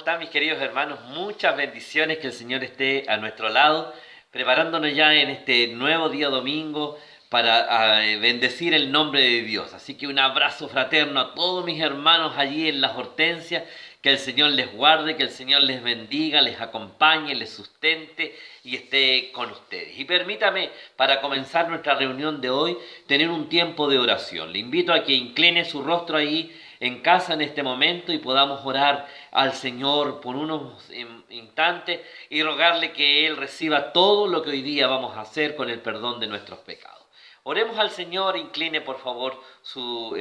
están mis queridos hermanos? Muchas bendiciones, que el Señor esté a nuestro lado, preparándonos ya en este nuevo día domingo para bendecir el nombre de Dios. Así que un abrazo fraterno a todos mis hermanos allí en las Hortensias, que el Señor les guarde, que el Señor les bendiga, les acompañe, les sustente y esté con ustedes. Y permítame, para comenzar nuestra reunión de hoy, tener un tiempo de oración. Le invito a que incline su rostro ahí en casa en este momento y podamos orar al Señor por unos instantes y rogarle que Él reciba todo lo que hoy día vamos a hacer con el perdón de nuestros pecados. Oremos al Señor, incline por favor su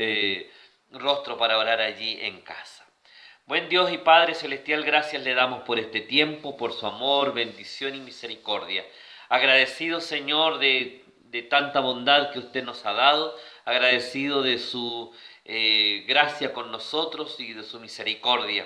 rostro para orar allí en casa. Buen Dios y Padre Celestial, gracias le damos por este tiempo, por su amor, bendición y misericordia. Agradecido, Señor, de tanta bondad que usted nos ha dado, agradecido de su gracia con nosotros y de su misericordia.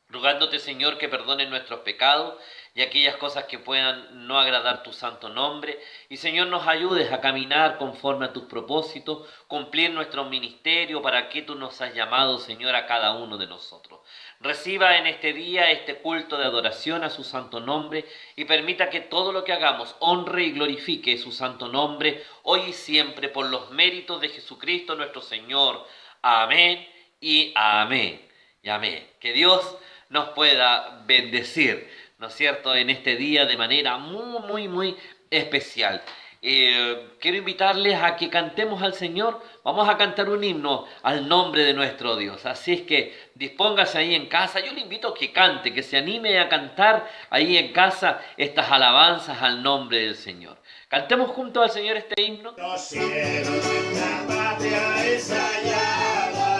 Rogándote, Señor, que perdones nuestros pecados y aquellas cosas que puedan no agradar tu santo nombre. Y, Señor, nos ayudes a caminar conforme a tus propósitos, cumplir nuestro ministerio para que tú nos has llamado, Señor, a cada uno de nosotros. Reciba en este día este culto de adoración a su santo nombre y permita que todo lo que hagamos honre y glorifique su santo nombre, hoy y siempre, por los méritos de Jesucristo nuestro Señor. Amén y amén. Y amén. Que Dios nos pueda bendecir, ¿no es cierto?, en este día de manera muy especial. Quiero invitarles a que cantemos al Señor. Vamos a cantar un himno al nombre de nuestro Dios. Así es que dispóngase ahí en casa. Yo le invito a que cante, que se anime a cantar ahí en casa estas alabanzas al nombre del Señor. Cantemos juntos al Señor este himno. Los cielos, nuestra patria es hallada,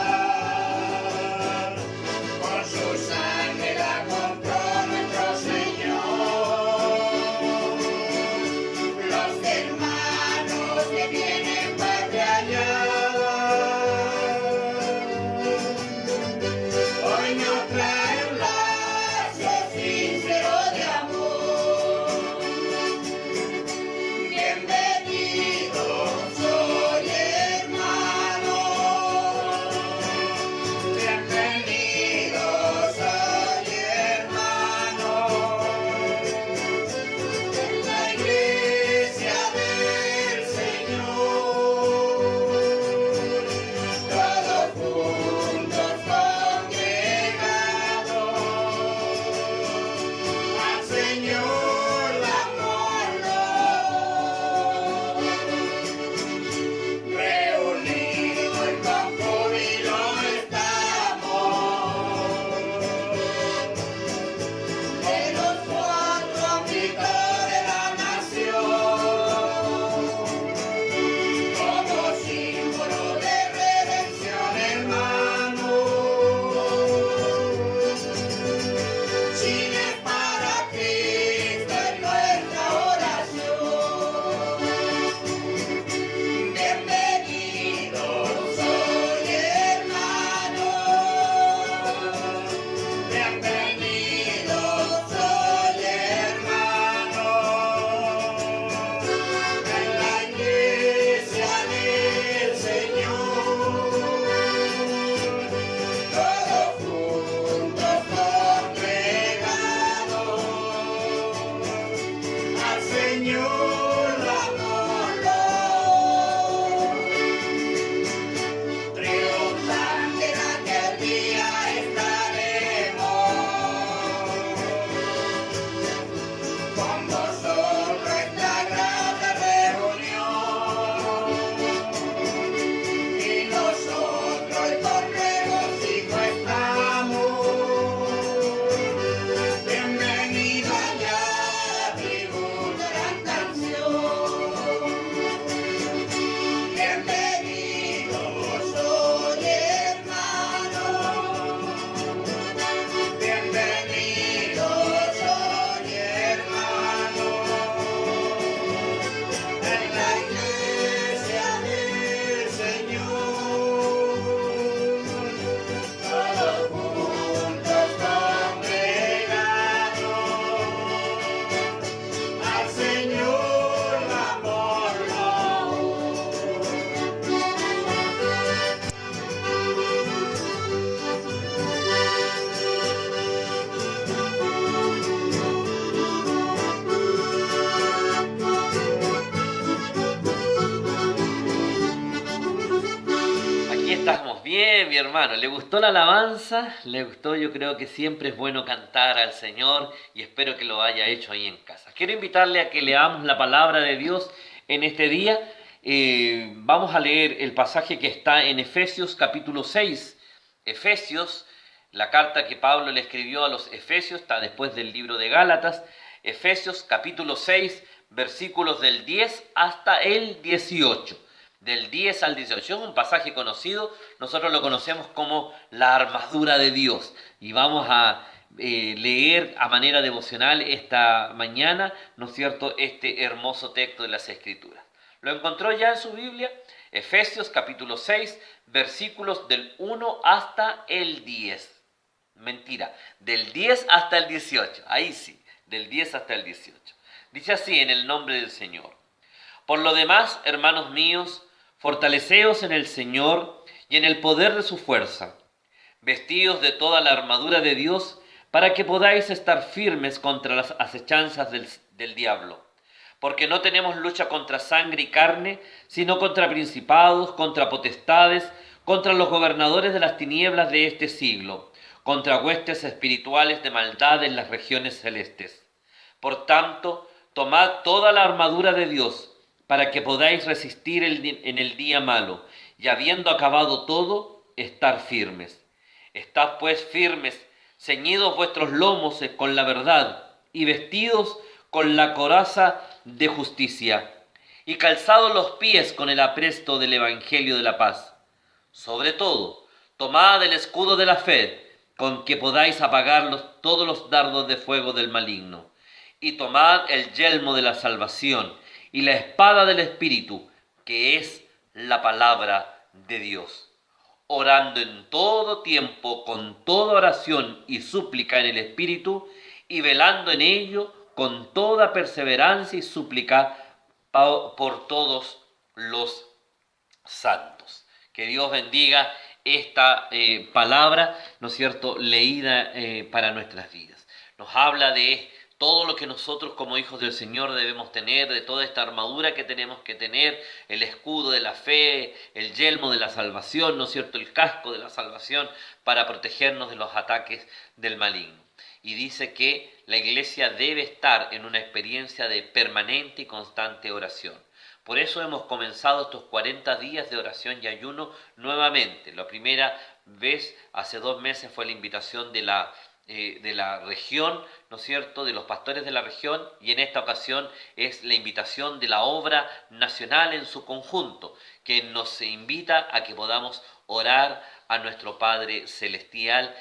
por su sangre la compró nuestro Señor. Los hermanos que tienen patria hallada, hoy nos trae un lazo sincero de amor. Bienvenidos hoy, hermanos, bienvenidos hoy, hermanos, en la iglesia del Señor, todos juntos congregados, al Señor reunidos y con júbilo estamos, de los cuatro ámbitos de la nación, como símbolo de redención, hermanos. Chile para Cristo es nuestra oración. Bienvenidos hoy, hermanos, bienvenidos hoy, hermanos, en la iglesia del Señor, todos juntos congregados, al Señor dámoslo. Triunfante en aquel día estaremos, con vosotros esta grande reunión, y nosotros con regocijo estamos. Bienvenido allá, tribu, gran canción. Bienvenidos hoy, hermanos, bienvenidos hoy, hermanos, en la iglesia del Señor, todos juntos congregados, al Señor dámoslo. Bien, mi hermano, ¿le gustó la alabanza? ¿Le gustó? Yo creo que siempre es bueno cantar al Señor y espero que lo haya hecho ahí en casa. Quiero invitarle a que leamos la palabra de Dios en este día. Vamos a leer el pasaje que está en Efesios capítulo 6. Efesios, la carta que Pablo le escribió a los Efesios, está después del libro de Gálatas. Efesios capítulo 6, versículos del 10 hasta el 18. Del 10 al 18, es un pasaje conocido, nosotros lo conocemos como la armadura de Dios. Y vamos a leer a manera devocional esta mañana, ¿no es cierto?, este hermoso texto de las Escrituras. ¿Lo encontró ya en su Biblia? Efesios capítulo 6, versículos del 1 hasta el 10. Mentira, del 10 hasta el 18, ahí sí, del 10 hasta el 18. Dice así en el nombre del Señor. Por lo demás, hermanos míos, fortaleceos en el Señor y en el poder de su fuerza, vestidos de toda la armadura de Dios, para que podáis estar firmes contra las acechanzas del diablo. Porque no tenemos lucha contra sangre y carne, sino contra principados, contra potestades, contra los gobernadores de las tinieblas de este siglo, contra huestes espirituales de maldad en las regiones celestes. Por tanto, tomad toda la armadura de Dios, para que podáis resistir en el día malo, y habiendo acabado todo, estar firmes. Estad pues firmes, ceñidos vuestros lomos con la verdad, y vestidos con la coraza de justicia, y calzados los pies con el apresto del Evangelio de la paz. Sobre todo, tomad el escudo de la fe, con que podáis apagar todos los dardos de fuego del maligno, y tomad el yelmo de la salvación, y la espada del Espíritu, que es la palabra de Dios, orando en todo tiempo con toda oración y súplica en el Espíritu, y velando en ello con toda perseverancia y súplica por todos los santos. Que Dios bendiga esta palabra, ¿no es cierto?, leída para nuestras vidas. Nos habla de todo lo que nosotros como hijos del Señor debemos tener, de toda esta armadura que tenemos que tener, el escudo de la fe, el yelmo de la salvación, ¿no es cierto?, el casco de la salvación para protegernos de los ataques del maligno. Y dice que la iglesia debe estar en una experiencia de permanente y constante oración. Por eso hemos comenzado estos 40 días de oración y ayuno nuevamente. La primera vez, hace 2 meses, fue la invitación de la región, ¿no es cierto?, de los pastores de la región, y en esta ocasión es la invitación de la obra nacional en su conjunto, que nos invita a que podamos orar a nuestro Padre Celestial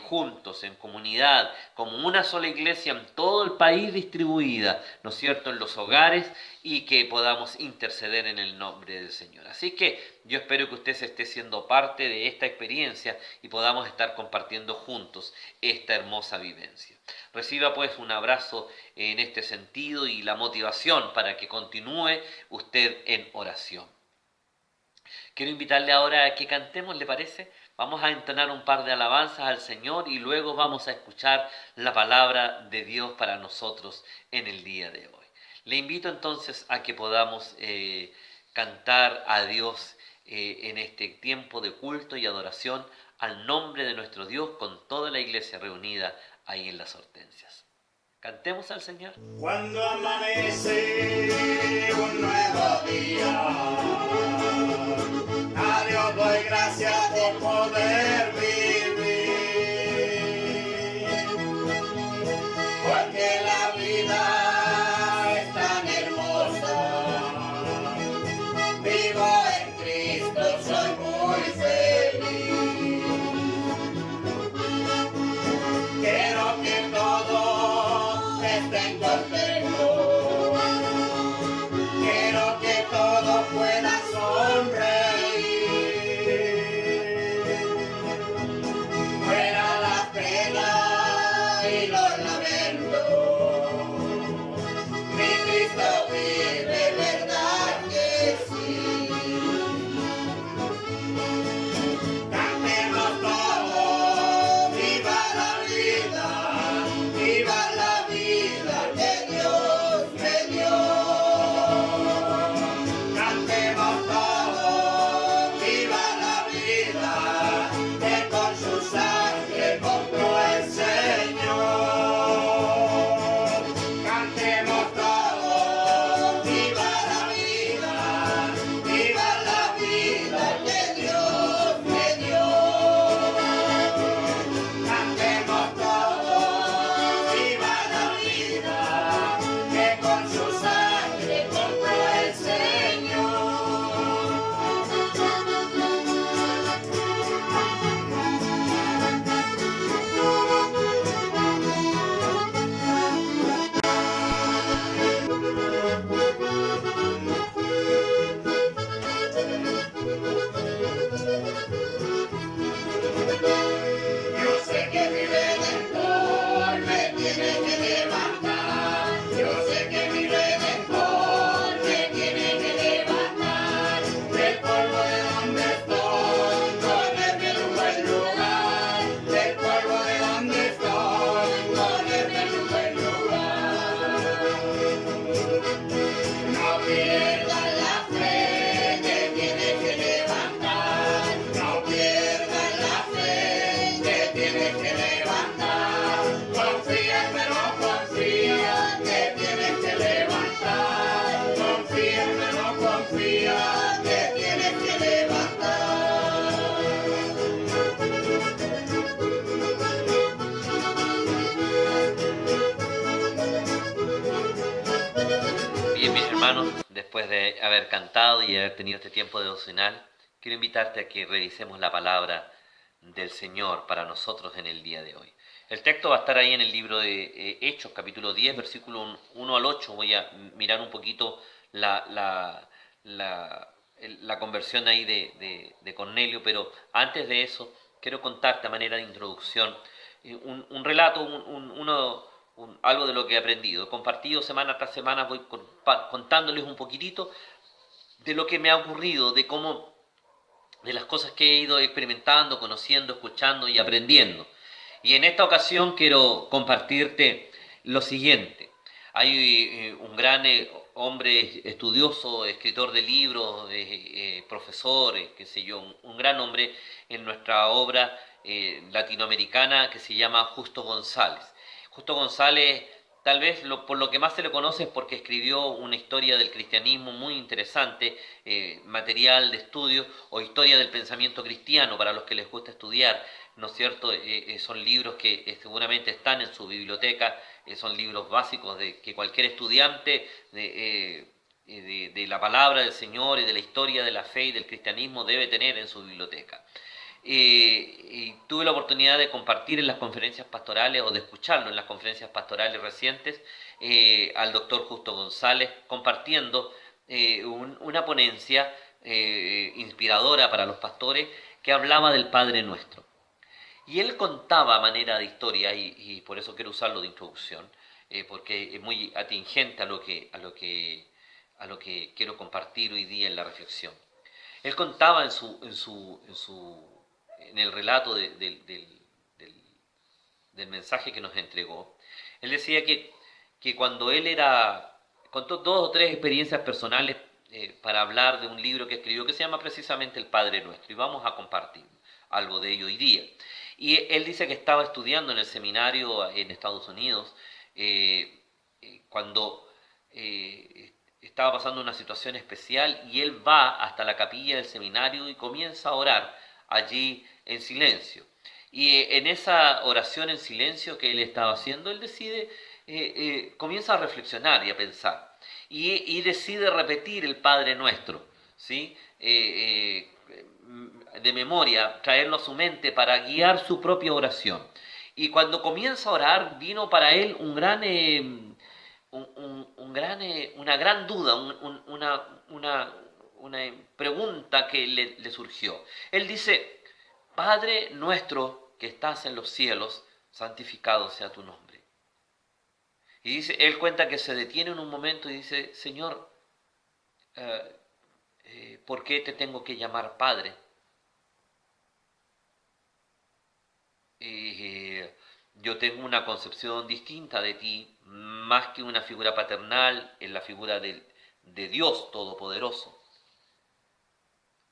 juntos, en comunidad, como una sola iglesia en todo el país distribuida, ¿no es cierto?, en los hogares, y que podamos interceder en el nombre del Señor. Así que yo espero que usted se esté siendo parte de esta experiencia y podamos estar compartiendo juntos esta hermosa vivencia. Reciba pues un abrazo en este sentido y la motivación para que continúe usted en oración. Quiero invitarle ahora a que cantemos, ¿le parece? Vamos a entonar un par de alabanzas al Señor y luego vamos a escuchar la palabra de Dios para nosotros en el día de hoy. Le invito entonces a que podamos cantar a Dios en este tiempo de culto y adoración al nombre de nuestro Dios con toda la iglesia reunida ahí en las Hortensias. Cantemos al Señor. Cuando amanece un nuevo día, a Dios doy gracias por poder vivir, porque la vida es tan hermosa. Vivo en Cristo, soy muy feliz. Quiero que todos estén contentos. Quiero que todos puedan soñar. hermanos, después de haber cantado y haber tenido este tiempo devocional, quiero invitarte a que revisemos la palabra del Señor para nosotros en el día de hoy. El texto va a estar ahí en el libro de Hechos, capítulo 10, versículo 1 al 8. Voy a mirar un poquito la conversión ahí de Cornelio, pero antes de eso quiero contarte a manera de introducción un relato, algo de lo que he aprendido. He compartido semana tras semana, voy contándoles un poquitito de lo que me ha ocurrido, de las cosas que he ido experimentando, conociendo, escuchando y aprendiendo. Y en esta ocasión quiero compartirte lo siguiente. Hay un gran hombre estudioso, escritor de libros, profesor, qué sé yo, un gran hombre en nuestra obra latinoamericana que se llama Justo González. Justo González, tal vez por lo que más se le conoce es porque escribió una historia del cristianismo muy interesante, material de estudio o historia del pensamiento cristiano para los que les gusta estudiar, ¿no es cierto? Son libros que seguramente están en su biblioteca, son libros básicos que cualquier estudiante de la palabra del Señor y de la historia de la fe y del cristianismo debe tener en su biblioteca. Y tuve la oportunidad de compartir en las conferencias pastorales o de escucharlo en las conferencias pastorales recientes al doctor Justo González compartiendo una ponencia inspiradora para los pastores que hablaba del Padre Nuestro. Y él contaba a manera de historia, y por eso quiero usarlo de introducción, porque es muy atingente a lo que quiero compartir hoy día en la reflexión. Él contaba en el relato del mensaje que nos entregó, él decía que cuando él contó 2 o 3 experiencias personales para hablar de un libro que escribió que se llama precisamente El Padre Nuestro, y vamos a compartir algo de ello hoy día. Y él dice que estaba estudiando en el seminario en Estados Unidos cuando estaba pasando una situación especial y él va hasta la capilla del seminario y comienza a orar allí en silencio. Y en esa oración en silencio que él estaba haciendo, él decide, comienza a reflexionar y a pensar. Y decide repetir el Padre Nuestro, ¿sí? De memoria, traerlo a su mente para guiar su propia oración. Y cuando comienza a orar, vino para él una gran duda, una pregunta que le surgió. Él dice: Padre nuestro que estás en los cielos, santificado sea tu nombre. Y dice, él cuenta que se detiene en un momento y dice: Señor, ¿por qué te tengo que llamar Padre? Yo tengo una concepción distinta de ti, más que una figura paternal, en la figura de Dios Todopoderoso.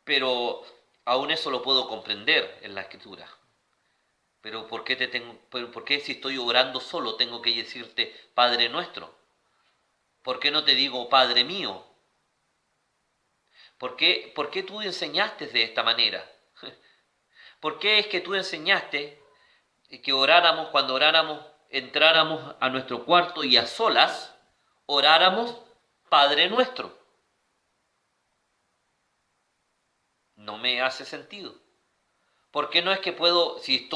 Pero aún eso lo puedo comprender en la Escritura. Pero ¿por qué si estoy orando solo tengo que decirte Padre Nuestro? ¿Por qué no te digo Padre mío? ¿Por qué tú enseñaste de esta manera? ¿Por qué es que tú enseñaste que oráramos, cuando oráramos, entráramos a nuestro cuarto y a solas oráramos Padre Nuestro? No me hace sentido. ¿Por qué no es que puedo, si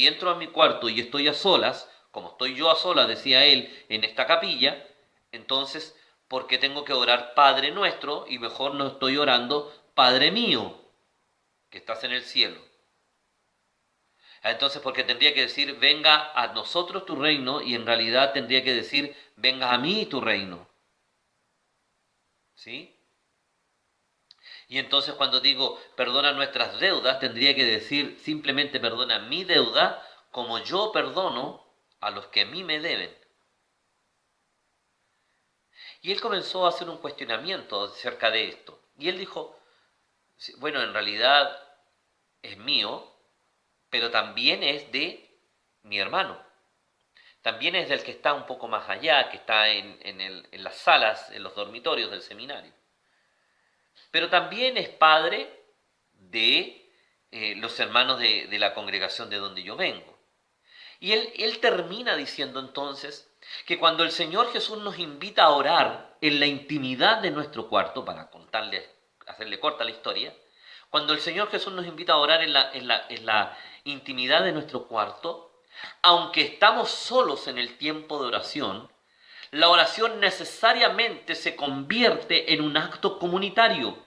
entro a mi cuarto y estoy a solas, como estoy yo a solas, decía él, en esta capilla, entonces, ¿por qué tengo que orar Padre Nuestro y mejor no estoy orando Padre mío, que estás en el cielo? Entonces, porque tendría que decir, venga a nosotros tu reino, y en realidad tendría que decir, venga a mí tu reino. ¿Sí? Y entonces cuando digo, perdona nuestras deudas, tendría que decir, simplemente perdona mi deuda, como yo perdono a los que a mí me deben. Y él comenzó a hacer un cuestionamiento acerca de esto. Y él dijo, bueno, en realidad es mío, pero también es de mi hermano. También es del que está un poco más allá, que está en las salas, en los dormitorios del seminario. Pero también es padre de los hermanos de la congregación de donde yo vengo. Y él termina diciendo entonces que cuando el Señor Jesús nos invita a orar en la intimidad de nuestro cuarto, para hacerle corta la historia, cuando el Señor Jesús nos invita a orar en la intimidad de nuestro cuarto, aunque estamos solos en el tiempo de oración, la oración necesariamente se convierte en un acto comunitario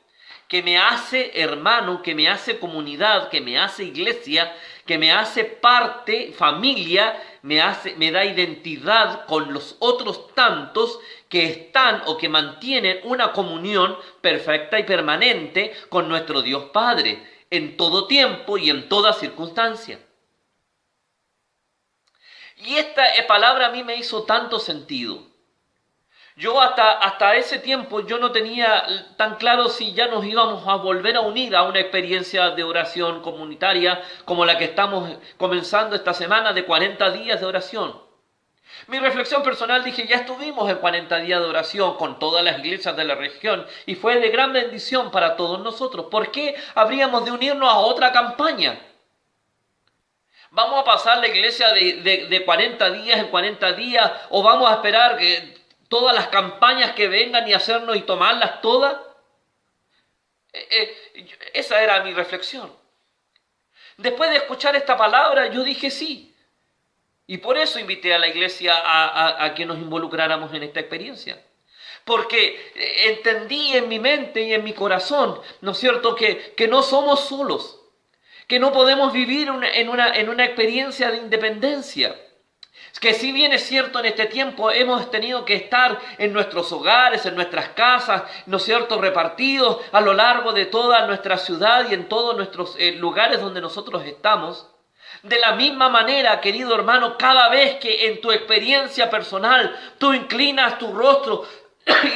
que me hace hermano, que me hace comunidad, que me hace iglesia, que me hace parte, familia, me da identidad con los otros tantos que están o que mantienen una comunión perfecta y permanente con nuestro Dios Padre en todo tiempo y en toda circunstancia. Y esta palabra a mí me hizo tanto sentido. Yo hasta ese tiempo yo no tenía tan claro si ya nos íbamos a volver a unir a una experiencia de oración comunitaria como la que estamos comenzando esta semana de 40 días de oración. Mi reflexión personal dije, ya estuvimos en 40 días de oración con todas las iglesias de la región y fue de gran bendición para todos nosotros. ¿Por qué habríamos de unirnos a otra campaña? ¿Vamos a pasar la iglesia de 40 días en 40 días o vamos a esperar que todas las campañas que vengan y hacernos y tomarlas todas? Esa era mi reflexión. Después de escuchar esta palabra, yo dije sí. Y por eso invité a la iglesia a que nos involucráramos en esta experiencia. Porque entendí en mi mente y en mi corazón, ¿no es cierto?, que no somos solos, que no podemos vivir en una experiencia de independencia. Que si bien es cierto en este tiempo hemos tenido que estar en nuestros hogares, en nuestras casas, ¿no es cierto?, repartidos a lo largo de toda nuestra ciudad y en todos nuestros lugares donde nosotros estamos. De la misma manera, querido hermano, cada vez que en tu experiencia personal tú inclinas tu rostro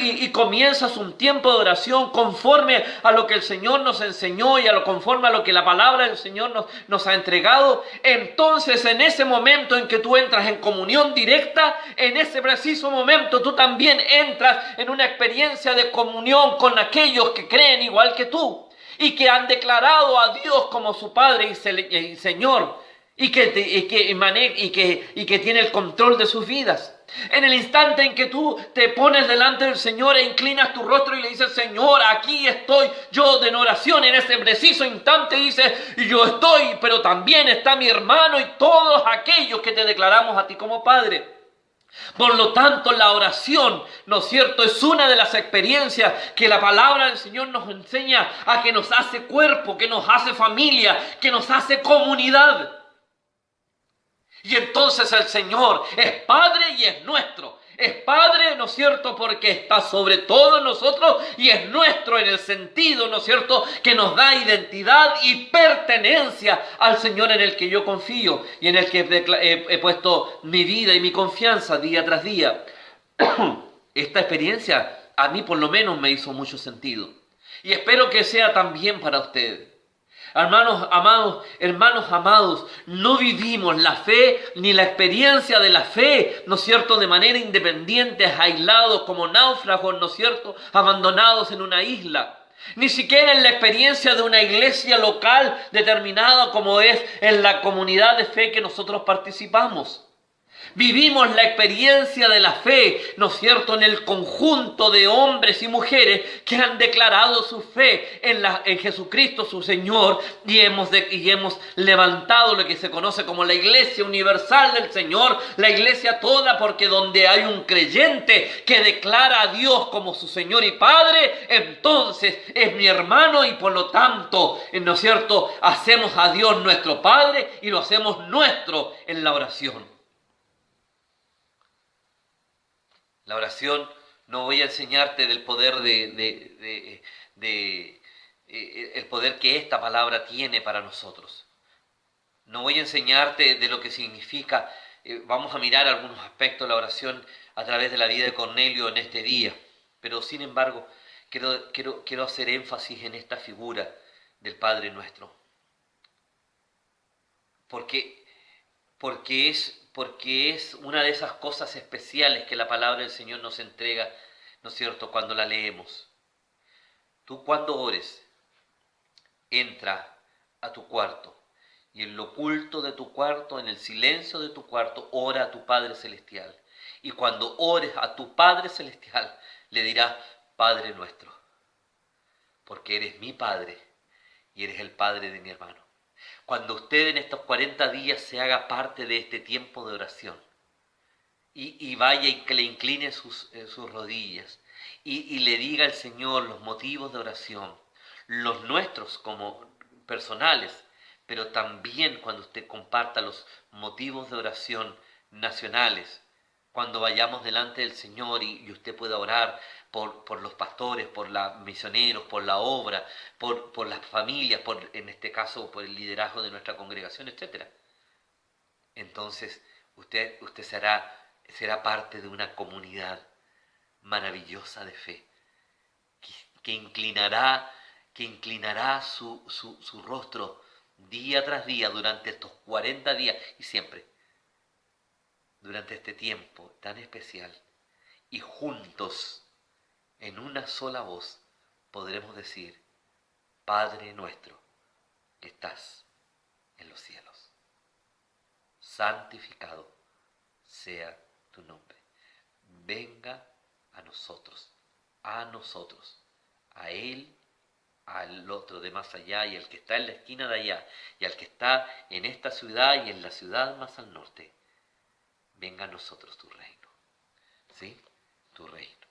y comienzas un tiempo de oración conforme a lo que el Señor nos enseñó y conforme a lo que la palabra del Señor nos ha entregado, entonces en ese momento en que tú entras en comunión directa, en ese preciso momento tú también entras en una experiencia de comunión con aquellos que creen igual que tú y que han declarado a Dios como su Padre y Señor y que tiene el control de sus vidas. En el instante en que tú te pones delante del Señor e inclinas tu rostro y le dices, Señor, aquí estoy yo en oración, en ese preciso instante dices, yo estoy, pero también está mi hermano y todos aquellos que te declaramos a ti como Padre. Por lo tanto, la oración, ¿no es cierto?, es una de las experiencias que la palabra del Señor nos enseña a que nos hace cuerpo, que nos hace familia, que nos hace comunidad. Y entonces el Señor es Padre y es nuestro. Es Padre, ¿no es cierto?, porque está sobre todos nosotros y es nuestro en el sentido, ¿no es cierto?, que nos da identidad y pertenencia al Señor en el que yo confío y en el que he puesto mi vida y mi confianza día tras día. Esta experiencia a mí por lo menos me hizo mucho sentido y espero que sea también para ustedes. Hermanos amados, no vivimos la fe ni la experiencia de la fe, ¿no es cierto?, de manera independiente, aislados como náufragos, ¿no es cierto?, abandonados en una isla. Ni siquiera en la experiencia de una iglesia local determinada como es en la comunidad de fe que nosotros participamos. Vivimos la experiencia de la fe, ¿no es cierto?, en el conjunto de hombres y mujeres que han declarado su fe en Jesucristo su Señor y hemos levantado lo que se conoce como la iglesia universal del Señor, la iglesia toda, porque donde hay un creyente que declara a Dios como su Señor y Padre, entonces es mi hermano y por lo tanto, ¿no es cierto?, hacemos a Dios nuestro Padre y lo hacemos nuestro en la oración. La oración, no voy a enseñarte del poder el poder que esta palabra tiene para nosotros. No voy a enseñarte de lo que significa, vamos a mirar algunos aspectos de la oración a través de la vida de Cornelio en este día. Pero sin embargo, quiero hacer énfasis en esta figura del Padre nuestro. Porque es una de esas cosas especiales que la palabra del Señor nos entrega, ¿no es cierto?, cuando la leemos. Tú cuando ores, entra a tu cuarto y en lo oculto de tu cuarto, en el silencio de tu cuarto, ora a tu Padre Celestial. Y cuando ores a tu Padre Celestial, le dirás, Padre nuestro, porque eres mi Padre y eres el Padre de mi hermano. Cuando usted en estos 40 días se haga parte de este tiempo de oración y vaya y que le incline sus rodillas y le diga al Señor los motivos de oración, los nuestros como personales, pero también cuando usted comparta los motivos de oración nacionales, cuando vayamos delante del Señor y usted pueda orar por los pastores, por los misioneros, por la obra, por las familias, en este caso por el liderazgo de nuestra congregación, etc. Entonces usted será parte de una comunidad maravillosa de fe que inclinará su rostro día tras día durante estos 40 días y siempre durante este tiempo tan especial, y juntos en una sola voz podremos decir, Padre nuestro que estás en los cielos, santificado sea tu nombre. Venga a nosotros, a Él, al otro de más allá y al que está en la esquina de allá y al que está en esta ciudad y en la ciudad más al norte. Venga a nosotros tu reino, ¿sí? Tu reino.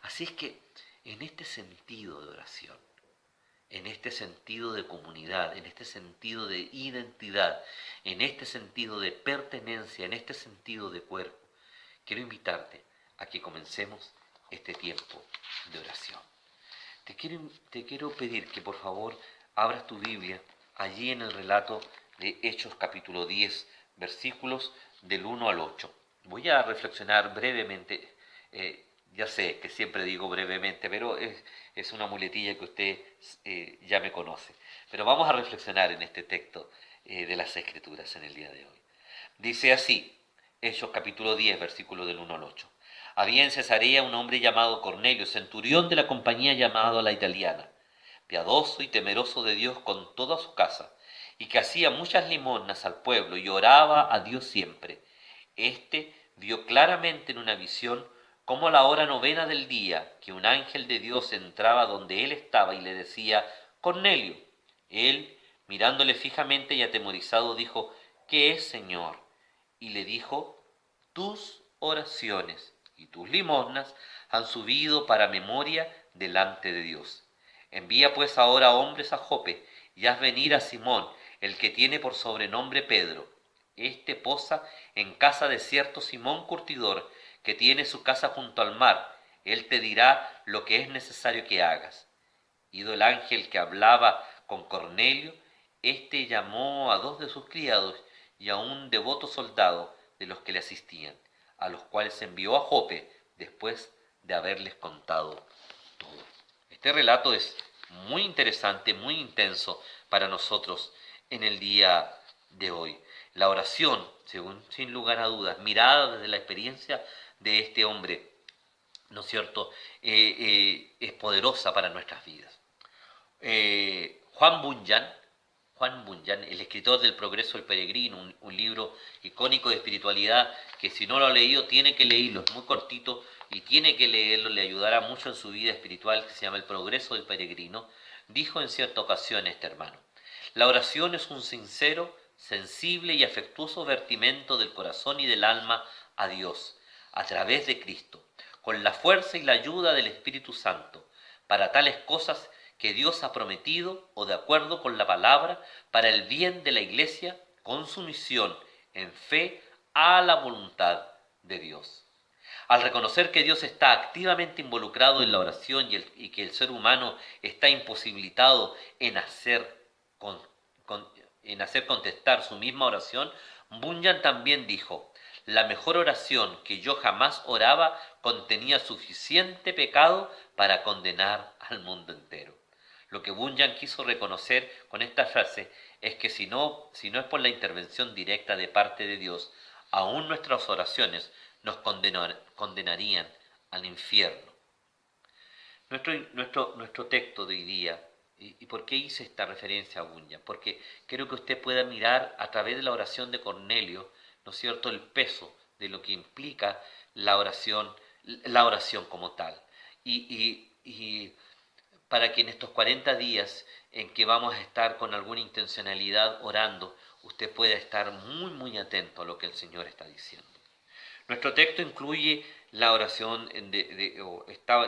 Así es que en este sentido de oración, en este sentido de comunidad, en este sentido de identidad, en este sentido de pertenencia, en este sentido de cuerpo, quiero invitarte a que comencemos este tiempo de oración. Te quiero pedir que por favor abras tu Biblia allí en el relato de Hechos capítulo 10, versículos del 1 al 8. Voy a reflexionar brevemente, ya sé que siempre digo brevemente, pero es una muletilla que usted ya me conoce. Pero vamos a reflexionar en este texto de las Escrituras en el día de hoy. Dice así, Hechos capítulo 10, versículos del 1 al 8. Había en Cesarea un hombre llamado Cornelio, centurión de la compañía llamado La Italiana, piadoso y temeroso de Dios con toda su casa, y que hacía muchas limosnas al pueblo y oraba a Dios siempre. Este vio claramente en una visión cómo a la hora novena del día que un ángel de Dios entraba donde él estaba y le decía, Cornelio. Él, mirándole fijamente y atemorizado, dijo, ¿qué es, Señor? Y le dijo, tus oraciones y tus limosnas han subido para memoria delante de Dios. Envía pues ahora hombres a Jope y haz venir a Simón, el que tiene por sobrenombre Pedro. Este posa en casa de cierto Simón Curtidor, que tiene su casa junto al mar. Él te dirá lo que es necesario que hagas. Ido el ángel que hablaba con Cornelio, éste llamó a 2 de sus criados y a un devoto soldado de los que le asistían, a los cuales envió a Jope después de haberles contado todo. Este relato es muy interesante, muy intenso para nosotros en el día de hoy. La oración, sin lugar a dudas, mirada desde la experiencia de este hombre, ¿no es cierto?, es poderosa para nuestras vidas. Juan Bunyan, el escritor del Progreso del Peregrino, un libro icónico de espiritualidad que si no lo ha leído tiene que leerlo, es muy cortito y tiene que leerlo, le ayudará mucho en su vida espiritual, que se llama El Progreso del Peregrino, dijo en cierta ocasión este hermano, la oración es un sincero, sensible y afectuoso vertimento del corazón y del alma a Dios, a través de Cristo, con la fuerza y la ayuda del Espíritu Santo, para tales cosas que Dios ha prometido o de acuerdo con la palabra para el bien de la Iglesia con sumisión en fe a la voluntad de Dios. Al reconocer que Dios está activamente involucrado en la oración y que el ser humano está imposibilitado en hacer contestar su misma oración, Bunyan también dijo, la mejor oración que yo jamás oraba contenía suficiente pecado para condenar al mundo entero. Lo que Bunyan quiso reconocer con esta frase es que si no es por la intervención directa de parte de Dios, aún nuestras oraciones nos condenarían al infierno. Nuestro texto de hoy día ¿Y por qué hice esta referencia a Bunyan? Porque quiero que usted pueda mirar a través de la oración de Cornelio, ¿no es cierto?, el peso de lo que implica la oración como tal. Y para que en estos 40 días en que vamos a estar con alguna intencionalidad orando, usted pueda estar muy, muy atento a lo que el Señor está diciendo. Nuestro texto incluye la oración,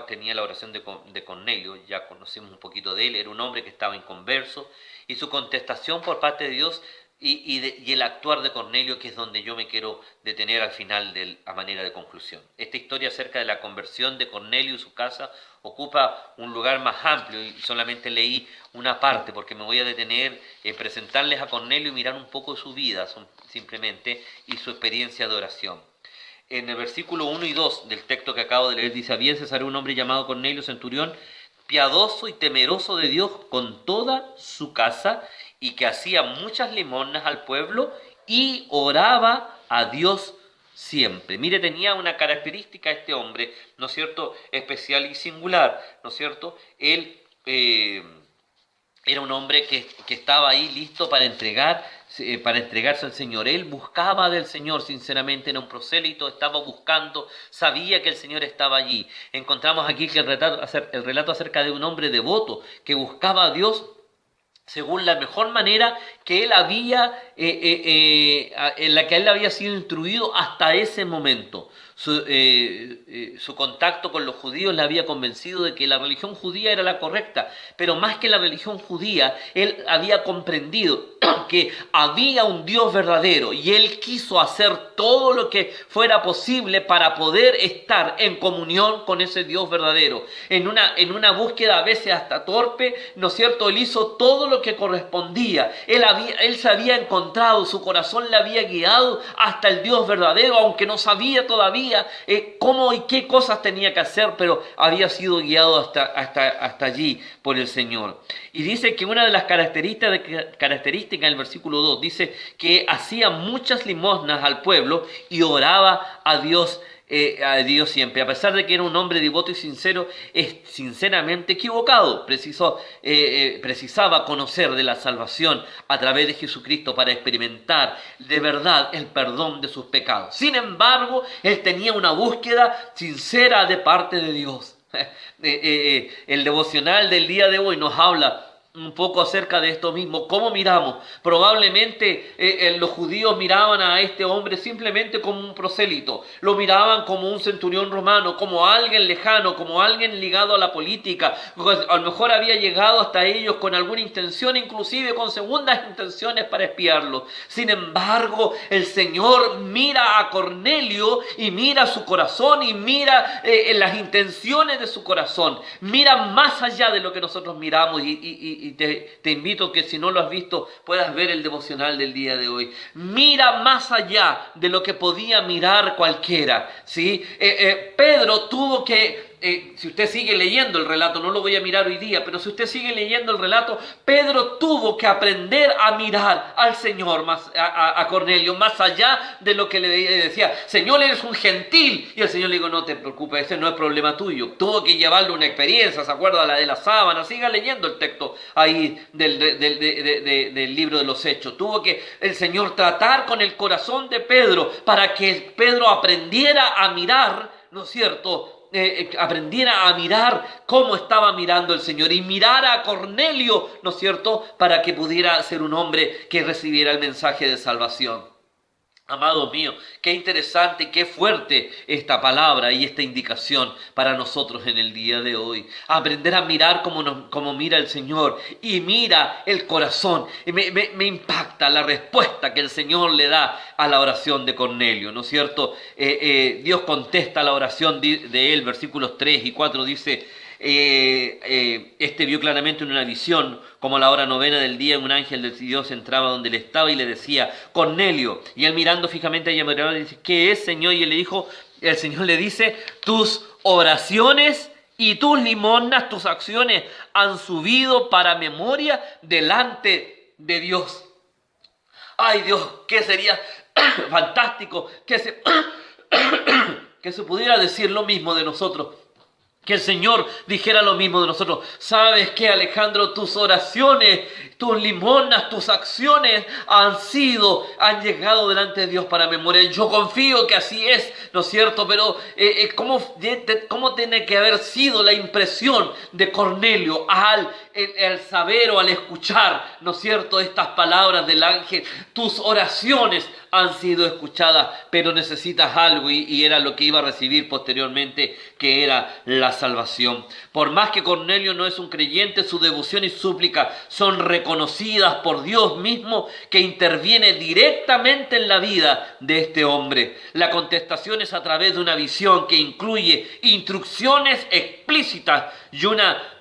tenía la oración de Cornelio, ya conocemos un poquito de él, era un hombre que estaba inconverso, y su contestación por parte de Dios y el actuar de Cornelio, que es donde yo me quiero detener al final a manera de conclusión. Esta historia acerca de la conversión de Cornelio y su casa ocupa un lugar más amplio, y solamente leí una parte porque me voy a detener en presentarles a Cornelio y mirar un poco de su vida simplemente y su experiencia de oración. En el versículo 1 y 2 del texto que acabo de leer dice: había en Cesarea un hombre llamado Cornelio, centurión, piadoso y temeroso de Dios con toda su casa, y que hacía muchas limosnas al pueblo y oraba a Dios siempre. Mire, tenía una característica este hombre, ¿no es cierto?, especial y singular, ¿no es cierto? Él era un hombre que estaba ahí listo para entregarse al Señor. Él buscaba del Señor, sinceramente, era un prosélito, estaba buscando, sabía que el Señor estaba allí. Encontramos aquí que el relato acerca de un hombre devoto que buscaba a Dios según la mejor manera que él en la que él había sido instruido hasta ese momento. Su contacto con los judíos le había convencido de que la religión judía era la correcta, pero más que la religión judía, él había comprendido que había un Dios verdadero, y él quiso hacer todo lo que fuera posible para poder estar en comunión con ese Dios verdadero. En una búsqueda a veces hasta torpe, ¿no es cierto?, él hizo todo lo que correspondía. Él se había encontrado, su corazón le había guiado hasta el Dios verdadero, aunque no sabía todavía cómo y qué cosas tenía que hacer, pero había sido guiado hasta allí por el Señor. Y dice que una de las características del versículo 2 dice que hacía muchas limosnas al pueblo y oraba a Dios siempre. A pesar de que era un hombre devoto y sincero, es sinceramente equivocado. Precisaba conocer de la salvación a través de Jesucristo para experimentar de verdad el perdón de sus pecados. Sin embargo, él tenía una búsqueda sincera de parte de Dios. El devocional del día de hoy nos habla un poco acerca de esto mismo. ¿Cómo miramos? Probablemente los judíos miraban a este hombre simplemente como un prosélito, lo miraban como un centurión romano, como alguien lejano, como alguien ligado a la política. A lo mejor había llegado hasta ellos con alguna intención, inclusive con segundas intenciones para espiarlos. Sin embargo, el Señor mira a Cornelio y mira su corazón y mira las intenciones de su corazón. Mira más allá de lo que nosotros miramos, y te invito que, si no lo has visto, puedas ver el devocional del día de hoy. Mira más allá de lo que podía mirar cualquiera, ¿sí? Pedro tuvo que... si usted sigue leyendo el relato, no lo voy a mirar hoy día, pero si usted sigue leyendo el relato, Pedro tuvo que aprender a mirar al Señor, a Cornelio, más allá de lo que le decía: Señor, eres un gentil. Y el Señor le dijo: no te preocupes, ese no es problema tuyo. Tuvo que llevarle una experiencia, ¿se acuerda? La de la sábana. Siga leyendo el texto ahí del libro de los Hechos. Tuvo que el Señor tratar con el corazón de Pedro para que Pedro aprendiera a mirar, ¿no es cierto?, aprendiera a mirar cómo estaba mirando el Señor, y mirara a Cornelio, ¿no es cierto?, para que pudiera ser un hombre que recibiera el mensaje de salvación. Amados míos, qué interesante y qué fuerte esta palabra y esta indicación para nosotros en el día de hoy. Aprender a mirar como mira el Señor, y mira el corazón. Y me impacta la respuesta que el Señor le da a la oración de Cornelio, ¿no es cierto? Dios contesta la oración de él. Versículos 3 y 4 dice: este vio claramente en una visión, como a la hora 9 del día, un ángel de Dios entraba donde él estaba y le decía: Cornelio. Y él, mirando fijamente a ella, le dice: ¿qué es, Señor? Y el Señor le dice: tus oraciones y tus limosnas, tus acciones han subido para memoria delante de Dios. Ay, Dios, ¿qué sería fantástico que se pudiera decir lo mismo de nosotros? Que el Señor dijera lo mismo de nosotros. ¿Sabes qué, Alejandro? Tus oraciones, tus limonas, tus acciones han llegado delante de Dios para memoria. Yo confío que así es, ¿no es cierto? Pero ¿cómo tiene que haber sido la impresión de Cornelio al saber o al escuchar, ¿no es cierto?, estas palabras del ángel? Tus oraciones han sido escuchadas, pero necesitas algo, y era lo que iba a recibir posteriormente, que era la salvación. Por más que Cornelio no es un creyente, su devoción y súplica son reconocidas por Dios mismo, que interviene directamente en la vida de este hombre. La contestación es a través de una visión que incluye instrucciones explícitas y una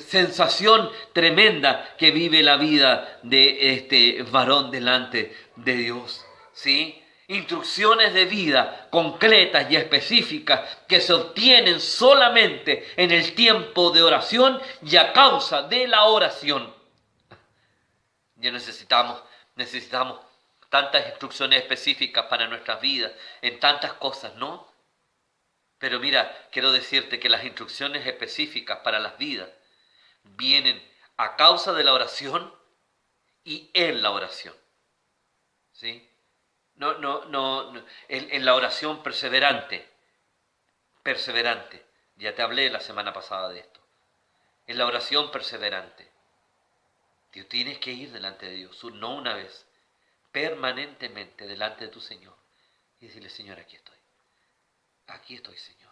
sensación tremenda que vive la vida de este varón delante de Dios, ¿sí? Instrucciones de vida concretas y específicas que se obtienen solamente en el tiempo de oración y a causa de la oración. Ya necesitamos tantas instrucciones específicas para nuestras vidas en tantas cosas, ¿no? Pero mira, quiero decirte que las instrucciones específicas para las vidas vienen a causa de la oración y en la oración, ¿sí? No, en la oración perseverante. Ya te hablé la semana pasada de esto. En la oración perseverante. Tú tienes que ir delante de Dios, no una vez, permanentemente delante de tu Señor y decirle: Señor, aquí estoy, Señor.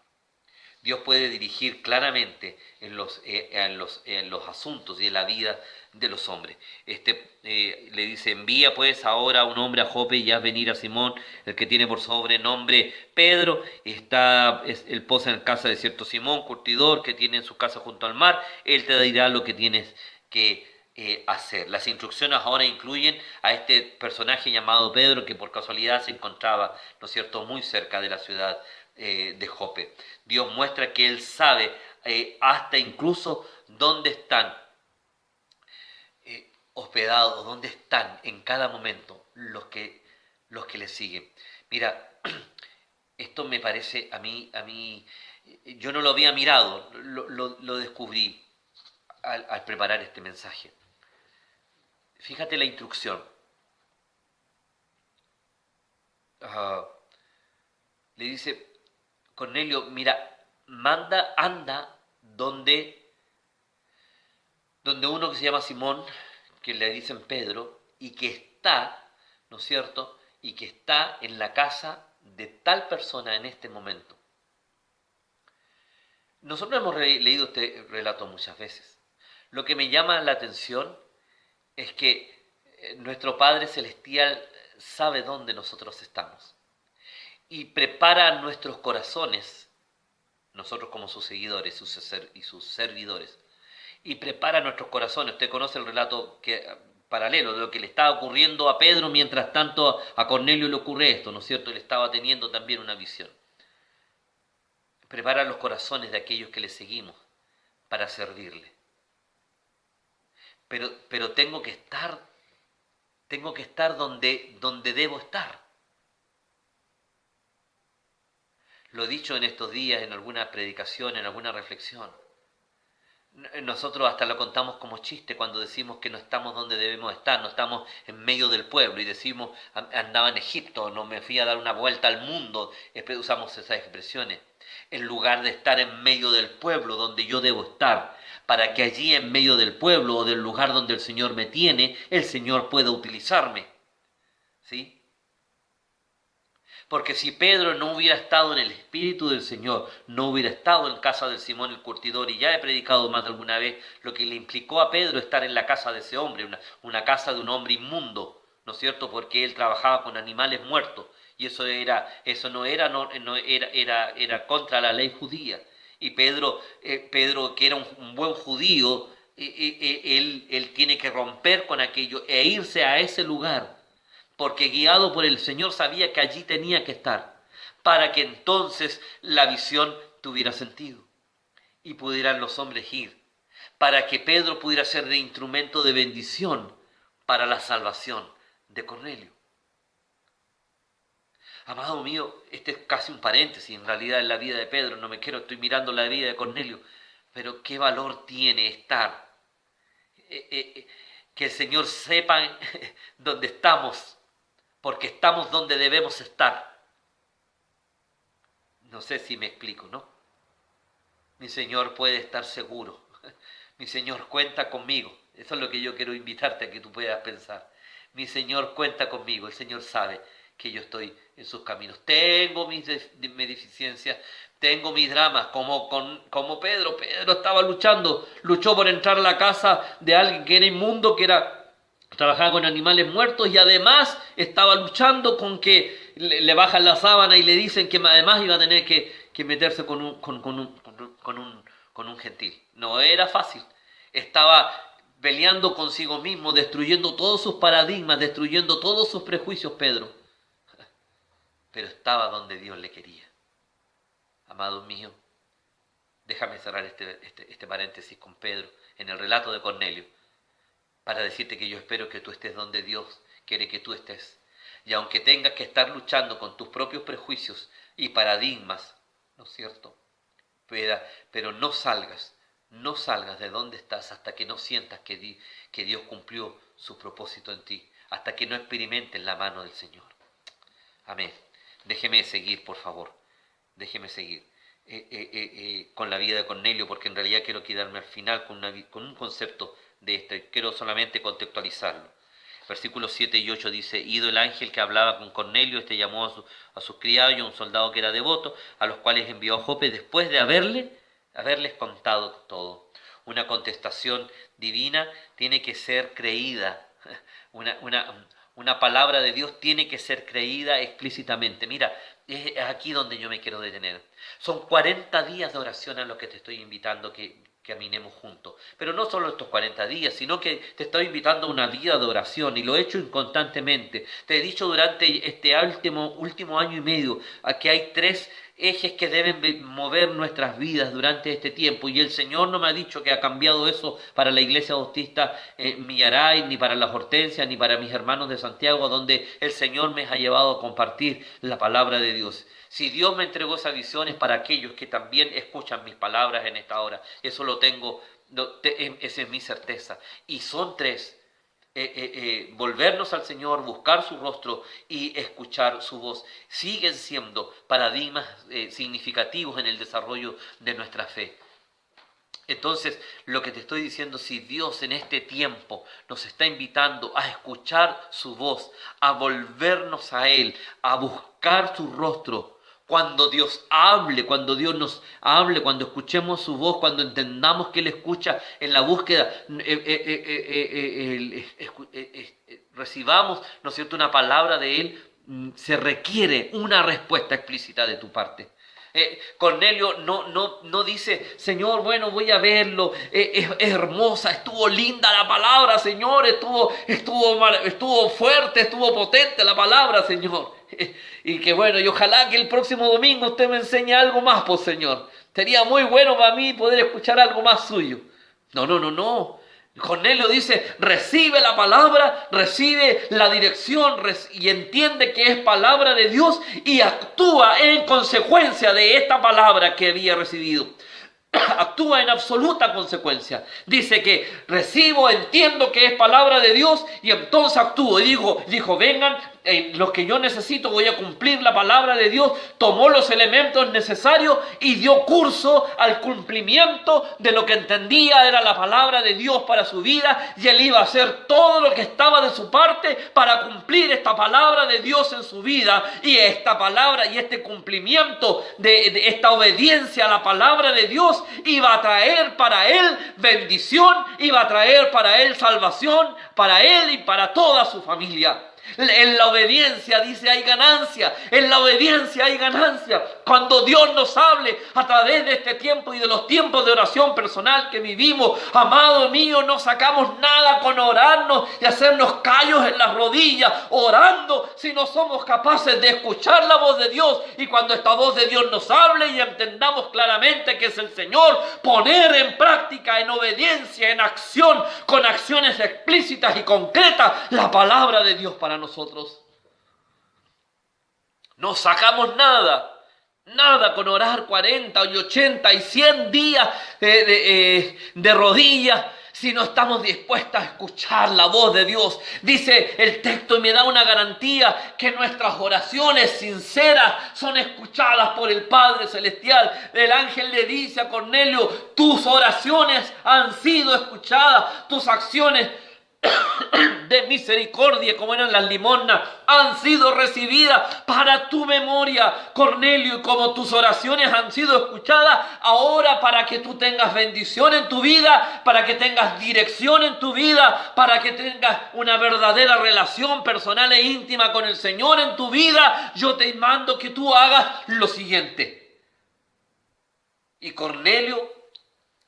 Dios puede dirigir claramente en los asuntos y en la vida de los hombres. Le dice: envía pues ahora un hombre a Jope y haz venir a Simón, el que tiene por sobrenombre Pedro. Él posa en casa de cierto Simón, curtidor, que tiene en su casa junto al mar. Él te dirá lo que tienes que hacer. Las instrucciones ahora incluyen a este personaje llamado Pedro, que por casualidad se encontraba, ¿no es cierto?, muy cerca de la ciudad de Jope. Dios muestra que Él sabe hasta incluso dónde están hospedados, dónde están en cada momento los que le siguen. Mira, esto me parece a mí, yo no lo había mirado, lo descubrí al preparar este mensaje. Fíjate la instrucción. Le dice Cornelio: mira, anda donde uno que se llama Simón, que le dicen Pedro, y que está, ¿no es cierto?, y que está en la casa de tal persona en este momento. Nosotros hemos leído este relato muchas veces. Lo que me llama la atención es que nuestro Padre Celestial sabe dónde nosotros estamos y prepara nuestros corazones, nosotros como sus seguidores y sus servidores, y prepara nuestros corazones. Usted conoce el relato paralelo de lo que le estaba ocurriendo a Pedro, mientras tanto a Cornelio le ocurre esto, ¿no es cierto? Él estaba teniendo también una visión. Prepara los corazones de aquellos que le seguimos para servirle. Pero tengo que estar donde debo estar. Lo he dicho en estos días, en alguna predicación, en alguna reflexión. Nosotros hasta lo contamos como chiste cuando decimos que no estamos donde debemos estar, no estamos en medio del pueblo, y decimos: andaba en Egipto, no me fui a dar una vuelta al mundo. Usamos esas expresiones. En lugar de estar en medio del pueblo donde yo debo estar, para que allí en medio del pueblo o del lugar donde el Señor me tiene, el Señor pueda utilizarme, ¿sí? Porque si Pedro no hubiera estado en el Espíritu del Señor, no hubiera estado en casa de Simón el curtidor, y ya he predicado más de alguna vez lo que le implicó a Pedro estar en la casa de ese hombre, una casa de un hombre inmundo, ¿no es cierto?, porque él trabajaba con animales muertos, y eso era contra la ley judía. Y Pedro, que era un buen judío, él tiene que romper con aquello e irse a ese lugar, porque guiado por el Señor sabía que allí tenía que estar, para que entonces la visión tuviera sentido y pudieran los hombres ir, para que Pedro pudiera ser de instrumento de bendición para la salvación de Cornelio. Amado mío, este es casi un paréntesis en realidad en la vida de Pedro, estoy mirando la vida de Cornelio, pero qué valor tiene estar, que el Señor sepa dónde estamos, porque estamos donde debemos estar. No sé si me explico, ¿no? Mi Señor puede estar seguro, mi Señor cuenta conmigo, eso es lo que yo quiero invitarte a que tú puedas pensar. Mi Señor cuenta conmigo, el Señor sabe que yo estoy en sus caminos. Tengo mis deficiencias, tengo mis dramas, como Pedro. Pedro estaba luchó por entrar a la casa de alguien que era inmundo, trabajaba con animales muertos y además estaba luchando con que le bajan la sábana y le dicen que además iba a tener que meterse con un gentil. No era fácil. Estaba peleando consigo mismo, destruyendo todos sus paradigmas, destruyendo todos sus prejuicios, Pedro. Pero estaba donde Dios le quería. Amado mío, déjame cerrar este paréntesis con Pedro en el relato de Cornelio, para decirte que yo espero que tú estés donde Dios quiere que tú estés. Y aunque tengas que estar luchando con tus propios prejuicios y paradigmas, ¿no es cierto? Pero no salgas de donde estás hasta que no sientas que Dios cumplió su propósito en ti, hasta que no experimentes la mano del Señor. Amén. Déjeme seguir, por favor. Déjeme seguir con la vida de Cornelio, porque en realidad quiero quedarme al final con un concepto de este. Quiero solamente contextualizarlo. Versículos 7 y 8 dice: Ido el ángel que hablaba con Cornelio, llamó a sus criados y a un soldado que era devoto, a los cuales envió a Jope después de haberles contado todo. Una contestación divina tiene que ser creída. Una palabra de Dios tiene que ser creída explícitamente. Mira, es aquí donde yo me quiero detener. Son 40 días de oración a los que te estoy invitando que caminemos juntos. Pero no solo estos 40 días, sino que te estoy invitando a una vida de oración y lo he hecho inconstantemente. Te he dicho durante este último año y medio que hay 3 ejes que deben mover nuestras vidas durante este tiempo, y el Señor no me ha dicho que ha cambiado eso para la Iglesia Bautista Millaray, ni para las Hortensias, ni para mis hermanos de Santiago, donde el Señor me ha llevado a compartir la palabra de Dios. Si Dios me entregó esa visión es para aquellos que también escuchan mis palabras en esta hora. Eso lo tengo, esa es mi certeza. Y son 3. Volvernos al Señor, buscar su rostro y escuchar su voz. Siguen siendo paradigmas significativos en el desarrollo de nuestra fe. Entonces, lo que te estoy diciendo, si Dios en este tiempo nos está invitando a escuchar su voz, a volvernos a Él, a buscar su rostro, cuando Dios hable, cuando Dios nos hable, cuando escuchemos su voz, cuando entendamos que Él escucha en la búsqueda, recibamos, ¿no es cierto?, una palabra de Él, se requiere una respuesta explícita de tu parte. Cornelio no dice: Señor, bueno, voy a verlo, es hermosa, estuvo linda la palabra, Señor, estuvo fuerte, estuvo potente la palabra, Señor. Y que bueno, y ojalá que el próximo domingo usted me enseñe algo más, pues, Señor. Sería muy bueno para mí poder escuchar algo más suyo. No. Cornelio dice: recibe la palabra, recibe la dirección y entiende que es palabra de Dios y actúa en consecuencia de esta palabra que había recibido. Actúa en absoluta consecuencia. Dice que recibo, entiendo que es palabra de Dios y entonces actúo. Y dijo: vengan los que yo necesito, voy a cumplir la palabra de Dios. Tomó los elementos necesarios y dio curso al cumplimiento de lo que entendía era la palabra de Dios para su vida, y él iba a hacer todo lo que estaba de su parte para cumplir esta palabra de Dios en su vida. Y esta palabra y este cumplimiento de esta obediencia a la palabra de Dios iba a traer para él bendición, iba a traer para él salvación, para él y para toda su familia. En la obediencia, dice, hay ganancia. En la obediencia hay ganancia. Cuando Dios nos hable a través de este tiempo y de los tiempos de oración personal que vivimos, amado mío, no sacamos nada con orarnos y hacernos callos en las rodillas orando, si no somos capaces de escuchar la voz de Dios, y cuando esta voz de Dios nos hable y entendamos claramente que es el Señor, poner en práctica, en obediencia, en acción, con acciones explícitas y concretas, la palabra de Dios para nosotros. No sacamos nada. Nada con orar 40 y 80 y 100 días de rodillas si no estamos dispuestos a escuchar la voz de Dios. Dice el texto y me da una garantía que nuestras oraciones sinceras son escuchadas por el Padre Celestial. El ángel le dice a Cornelio, tus oraciones han sido escuchadas, tus acciones de misericordia, como eran las limosnas, han sido recibidas para tu memoria, Cornelio, y como tus oraciones han sido escuchadas, ahora para que tú tengas bendición en tu vida, para que tengas dirección en tu vida, para que tengas una verdadera relación personal e íntima con el Señor en tu vida, yo te mando que tú hagas lo siguiente. Y Cornelio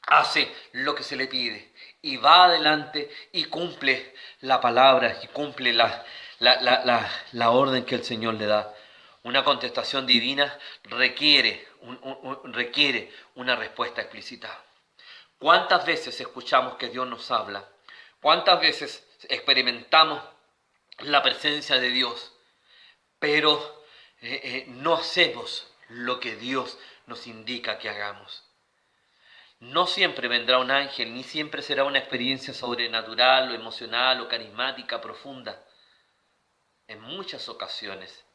hace lo que se le pide y va adelante y cumple la palabra y cumple la orden que el Señor le da. Una contestación divina requiere una respuesta explícita. ¿Cuántas veces escuchamos que Dios nos habla? ¿Cuántas veces experimentamos la presencia de Dios? Pero no hacemos lo que Dios nos indica que hagamos. No siempre vendrá un ángel, ni siempre será una experiencia sobrenatural o emocional o carismática profunda. En muchas ocasiones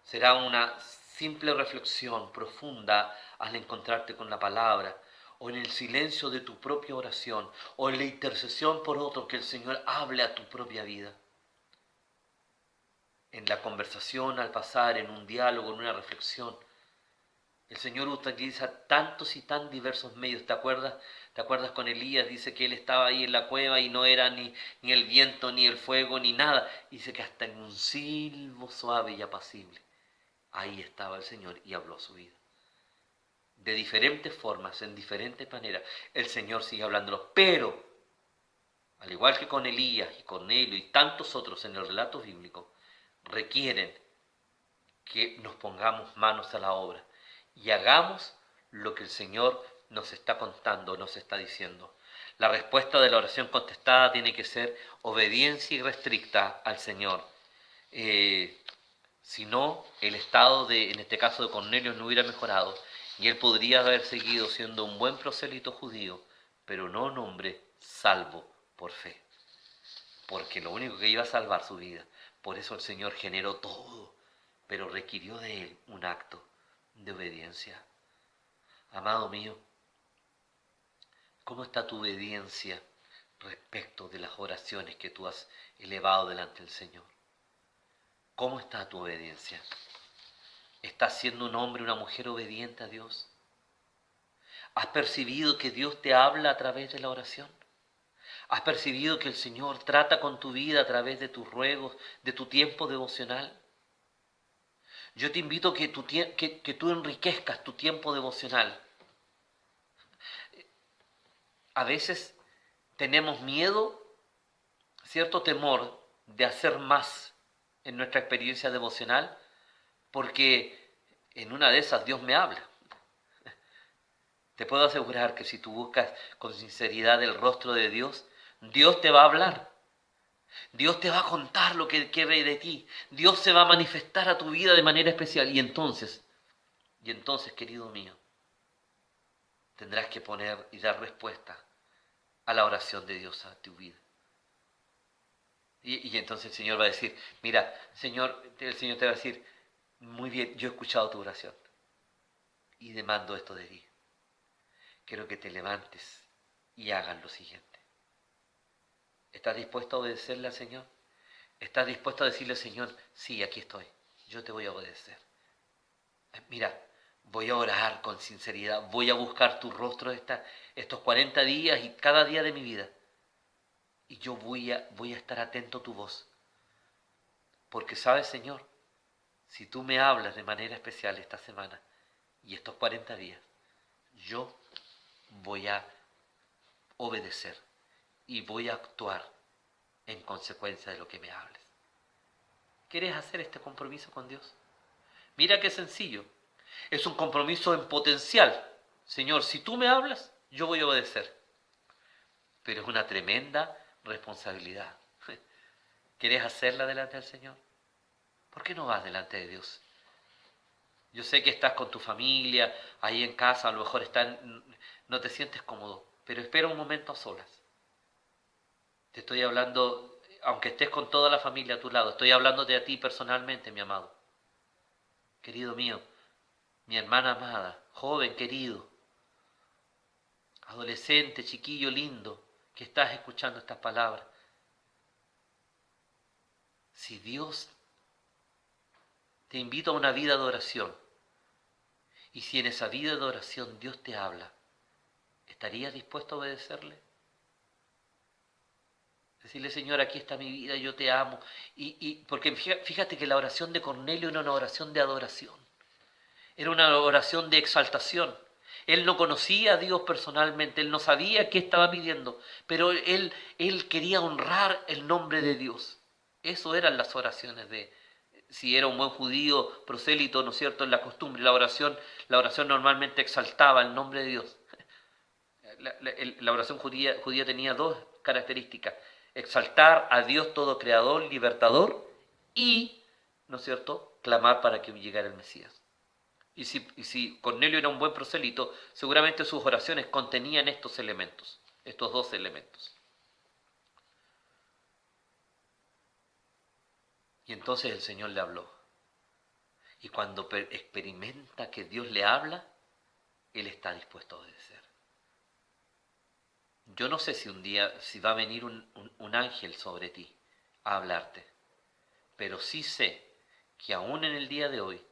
será una simple reflexión profunda al encontrarte con la palabra, o en el silencio de tu propia oración, o en la intercesión por otro, que el Señor hable a tu propia vida. En la conversación, al pasar, en un diálogo, en una reflexión, el Señor utiliza tantos y tan diversos medios. ¿Te acuerdas? ¿Te acuerdas con Elías? Dice que él estaba ahí en la cueva y no era ni el viento, ni el fuego, ni nada. Dice que hasta en un silbo suave y apacible, ahí estaba el Señor y habló a su vida. De diferentes formas, en diferentes maneras, el Señor sigue hablándolo. Pero, al igual que con Elías y Cornelio y tantos otros en el relato bíblico, requieren que nos pongamos manos a la obra y hagamos lo que el Señor nos está contando, nos está diciendo. La respuesta de la oración contestada tiene que ser obediencia irrestricta al Señor. Si no, el estado en este caso de Cornelio, no hubiera mejorado y él podría haber seguido siendo un buen prosélito judío, pero no un hombre salvo por fe, porque lo único que iba a salvar su vida. Por eso el Señor generó todo, pero requirió de él un acto de obediencia. Amado mío, ¿cómo está tu obediencia respecto de las oraciones que tú has elevado delante del Señor? ¿Cómo está tu obediencia? ¿Estás siendo un hombre o una mujer obediente a Dios? ¿Has percibido que Dios te habla a través de la oración? ¿Has percibido que el Señor trata con tu vida a través de tus ruegos, de tu tiempo devocional? Yo te invito a que tú enriquezcas tu tiempo devocional. A veces tenemos miedo, cierto temor de hacer más en nuestra experiencia devocional, porque en una de esas Dios me habla. Te puedo asegurar que si tú buscas con sinceridad el rostro de Dios, Dios te va a hablar. Dios te va a contar lo que quiere de ti. Dios se va a manifestar a tu vida de manera especial. Y entonces, querido mío, tendrás que poner y dar respuesta a la oración de Dios a tu vida. Y entonces el Señor va a decir, mira, el Señor te va a decir, muy bien, yo he escuchado tu oración y demando esto de ti. Quiero que te levantes y hagas lo siguiente. ¿Estás dispuesto a obedecerle al Señor? ¿Estás dispuesto a decirle al Señor, sí, aquí estoy, yo te voy a obedecer? Mira, voy a orar con sinceridad, voy a buscar tu rostro estos 40 días y cada día de mi vida. Y yo voy a estar atento a tu voz. Porque sabes, Señor, si tú me hablas de manera especial esta semana y estos 40 días, yo voy a obedecer y voy a actuar en consecuencia de lo que me hables. ¿Quieres hacer este compromiso con Dios? Mira qué sencillo. Es un compromiso en potencial. Señor, si tú me hablas, yo voy a obedecer. Pero es una tremenda responsabilidad. ¿Quieres hacerla delante del Señor? ¿Por qué no vas delante de Dios Yo sé que estás con tu familia, ahí en casa, a lo mejor no te sientes cómodo, pero espera un momento a solas. Te estoy hablando, aunque estés con toda la familia a tu lado, estoy hablándote a ti personalmente, mi amado. Querido mío, mi hermana amada, joven querido, adolescente, chiquillo lindo, que estás escuchando estas palabras. Si Dios te invita a una vida de oración, y si en esa vida de oración Dios te habla, ¿estarías dispuesto a obedecerle? Decirle, Señor, aquí está mi vida, yo te amo. Porque fíjate que la oración de Cornelio era una oración de adoración. Era una oración de exaltación. Él no conocía a Dios personalmente, él no sabía qué estaba pidiendo, pero él quería honrar el nombre de Dios. Eso eran las oraciones si era un buen judío, prosélito, ¿no es cierto?, en la costumbre, la oración normalmente exaltaba el nombre de Dios. La oración judía tenía dos características: exaltar a Dios todo creador, libertador, y, ¿no es cierto?, clamar para que llegara el Mesías. Y si Cornelio era un buen prosélito, seguramente sus oraciones contenían estos elementos, estos dos elementos. Y entonces el Señor le habló. Y cuando experimenta que Dios le habla, él está dispuesto a obedecer. Yo no sé si va a venir un ángel sobre ti a hablarte, pero sí sé que aún en el día de hoy,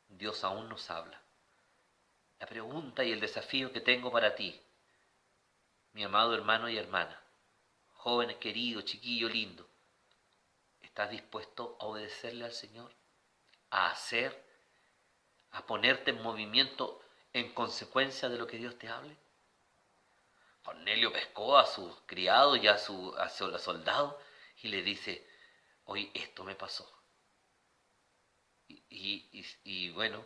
Dios aún nos habla. La pregunta y el desafío que tengo para ti, mi amado hermano y hermana, joven querido, chiquillo lindo, ¿estás dispuesto a obedecerle al Señor? ¿A hacer? ¿A ponerte en movimiento en consecuencia de lo que Dios te hable? Cornelio pescó a sus criados y a sus soldados y le dice, hoy esto me pasó. Y bueno,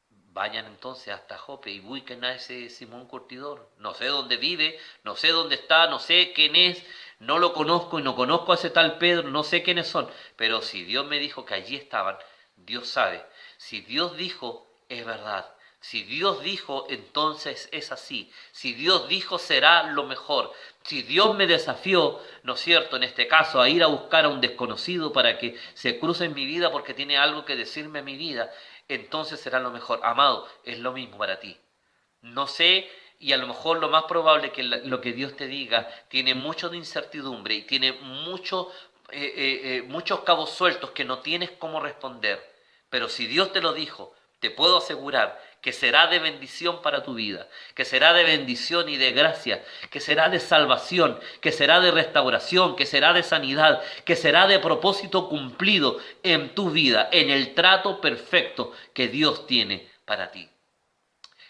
vayan entonces hasta Jope y busquen a ese Simón Curtidor. No sé dónde vive, no sé dónde está, no sé quién es, no lo conozco y no conozco a ese tal Pedro, no sé quiénes son. Pero si Dios me dijo que allí estaban, Dios sabe. Si Dios dijo, es verdad. Si Dios dijo, entonces es así. Si Dios dijo, será lo mejor. Si Dios me desafió, ¿no es cierto?, en este caso, a ir a buscar a un desconocido para que se cruce en mi vida porque tiene algo que decirme en mi vida, entonces será lo mejor. Amado, es lo mismo para ti. No sé, y a lo mejor lo más probable que lo que Dios te diga tiene mucho de incertidumbre y tiene muchos cabos sueltos que no tienes cómo responder. Pero si Dios te lo dijo, te puedo asegurar que será de bendición para tu vida, que será de bendición y de gracia, que será de salvación, que será de restauración, que será de sanidad, que será de propósito cumplido en tu vida, en el trato perfecto que Dios tiene para ti.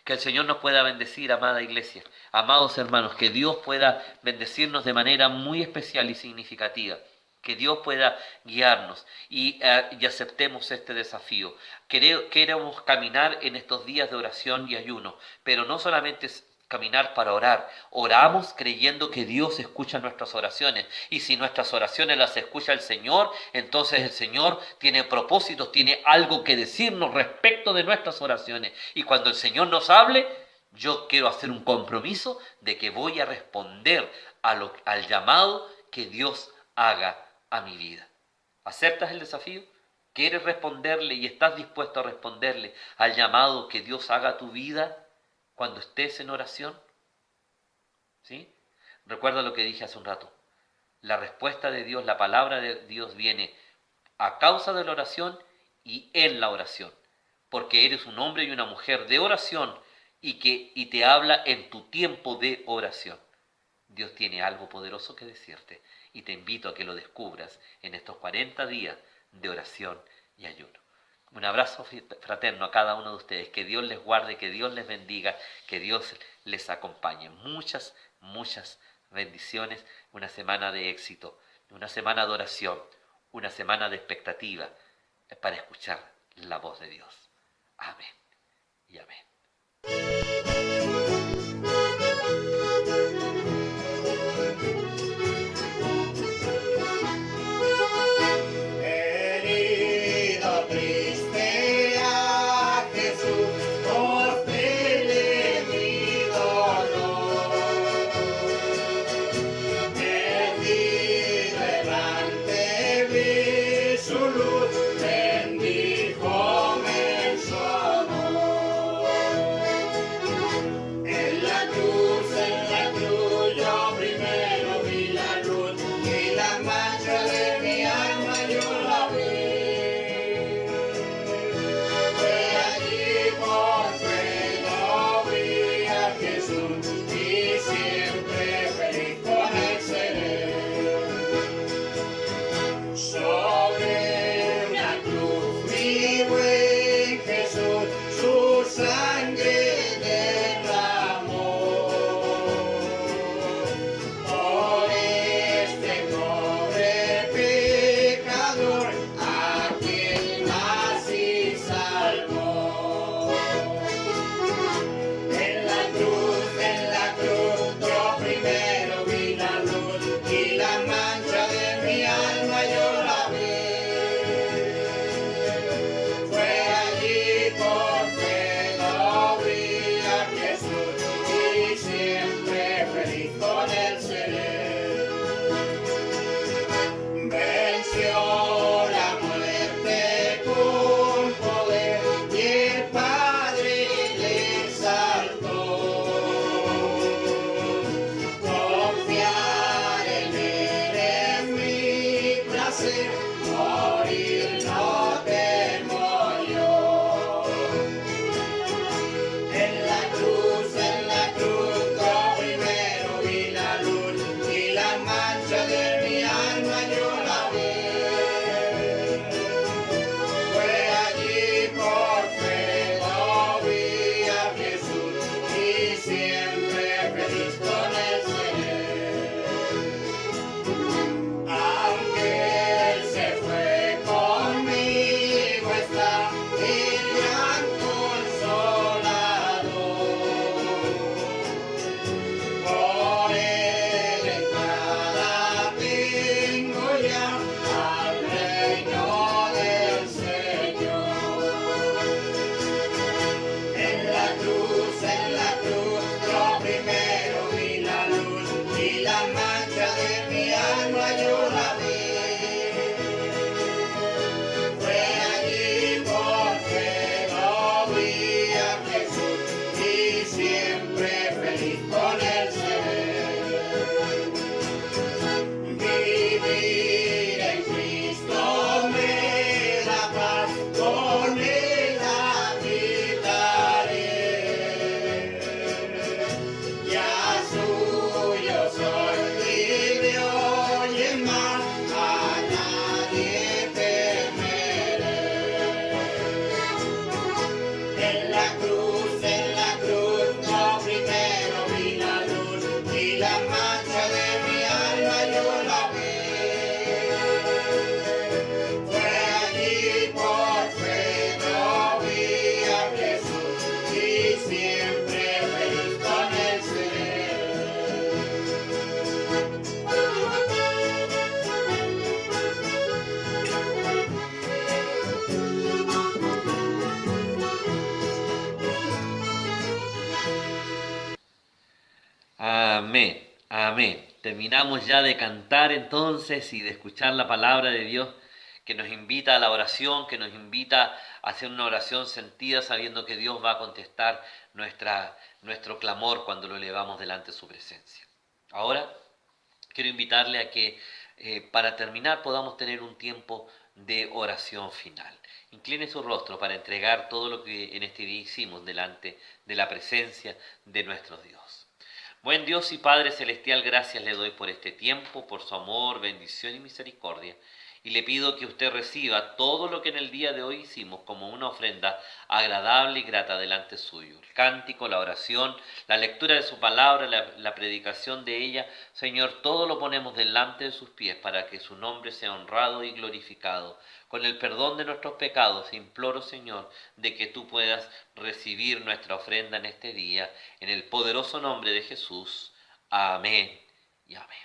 Que el Señor nos pueda bendecir, amada iglesia, amados hermanos, que Dios pueda bendecirnos de manera muy especial y significativa. Que Dios pueda guiarnos y aceptemos este desafío. Queremos caminar en estos días de oración y ayuno, pero no solamente es caminar para orar. Oramos creyendo que Dios escucha nuestras oraciones. Y si nuestras oraciones las escucha el Señor, entonces el Señor tiene propósitos, tiene algo que decirnos respecto de nuestras oraciones. Y cuando el Señor nos hable, yo quiero hacer un compromiso de que voy a responder al llamado que Dios haga a mi vida. ¿Aceptas el desafío? ¿Quieres responderle y estás dispuesto a responderle al llamado que Dios haga a tu vida cuando estés en oración? ¿Sí? Recuerda lo que dije hace un rato. La respuesta de Dios, la palabra de Dios viene a causa de la oración y en la oración. Porque eres un hombre y una mujer de oración y te habla en tu tiempo de oración. Dios tiene algo poderoso que decirte y te invito a que lo descubras en estos 40 días de oración y ayuno. Un abrazo fraterno a cada uno de ustedes. Que Dios les guarde, que Dios les bendiga, que Dios les acompañe. Muchas, muchas bendiciones. Una semana de éxito, una semana de oración, una semana de expectativa para escuchar la voz de Dios. Amén y amén. Herido, triste a Jesús. hacer morir, no temo yo. En la cruz, yo primero vi la luz y la mancha de mi alma yo la vi. Fue allí por fe, lo vi a Jesús y siempre feliz con el Señor. Aunque Él se fue conmigo está mi gran consolador. Por Él entrada tengo ya al reino del Señor. En la cruz, yo primero vi la luz y la mancha de mi alma yo la vi. Fue allí por fe, lo vi a Jesús y siempre feliz con el Señor. Vivir en Cristo me da paz, con Él habitaré. Ya suyo soy, libre hoy en mar, a nadie temeré. En la cruz, yo primero vi la luz y la mancha de mi alma yo la vi. Fue allí por fe, lo vi a Jesús y siempre feliz con el Señor. Amén, amén. Terminamos ya de cantar entonces y de escuchar la palabra de Dios que nos invita a la oración, que nos invita a hacer una oración sentida sabiendo que Dios va a contestar nuestro clamor cuando lo elevamos delante de su presencia. Ahora quiero invitarle a que para terminar podamos tener un tiempo de oración final. Incline su rostro para entregar todo lo que en este día hicimos delante de la presencia de nuestro Dios. Buen Dios y Padre Celestial, gracias le doy por este tiempo, por su amor, bendición y misericordia. Y le pido que usted reciba todo lo que en el día de hoy hicimos como una ofrenda agradable y grata delante suyo. El cántico, la oración, la lectura de su palabra, la predicación de ella. Señor, todo lo ponemos delante de sus pies para que su nombre sea honrado y glorificado. Con el perdón de nuestros pecados, imploro, Señor, de que tú puedas recibir nuestra ofrenda en este día. En el poderoso nombre de Jesús. Amén y amén.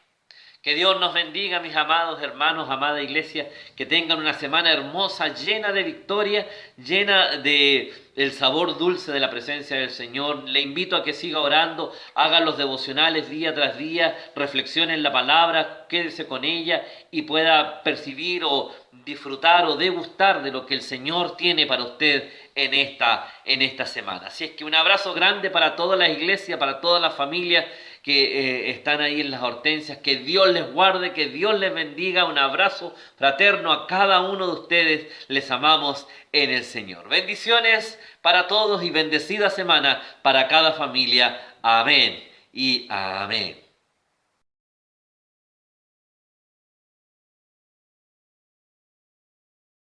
Que Dios nos bendiga, mis amados hermanos, amada iglesia, que tengan una semana hermosa, llena de victoria, llena de el sabor dulce de la presencia del Señor. Le invito a que siga orando, haga los devocionales día tras día, reflexione en la palabra, quédese con ella y pueda percibir o disfrutar o degustar de lo que el Señor tiene para usted en esta semana. Así es que un abrazo grande para toda la iglesia, para todas las familias que están ahí en las hortensias. Que Dios les guarde, que Dios les bendiga. Un abrazo fraterno a cada uno de ustedes. Les amamos en el Señor. Bendiciones para todos y bendecida semana para cada familia. Amén y amén.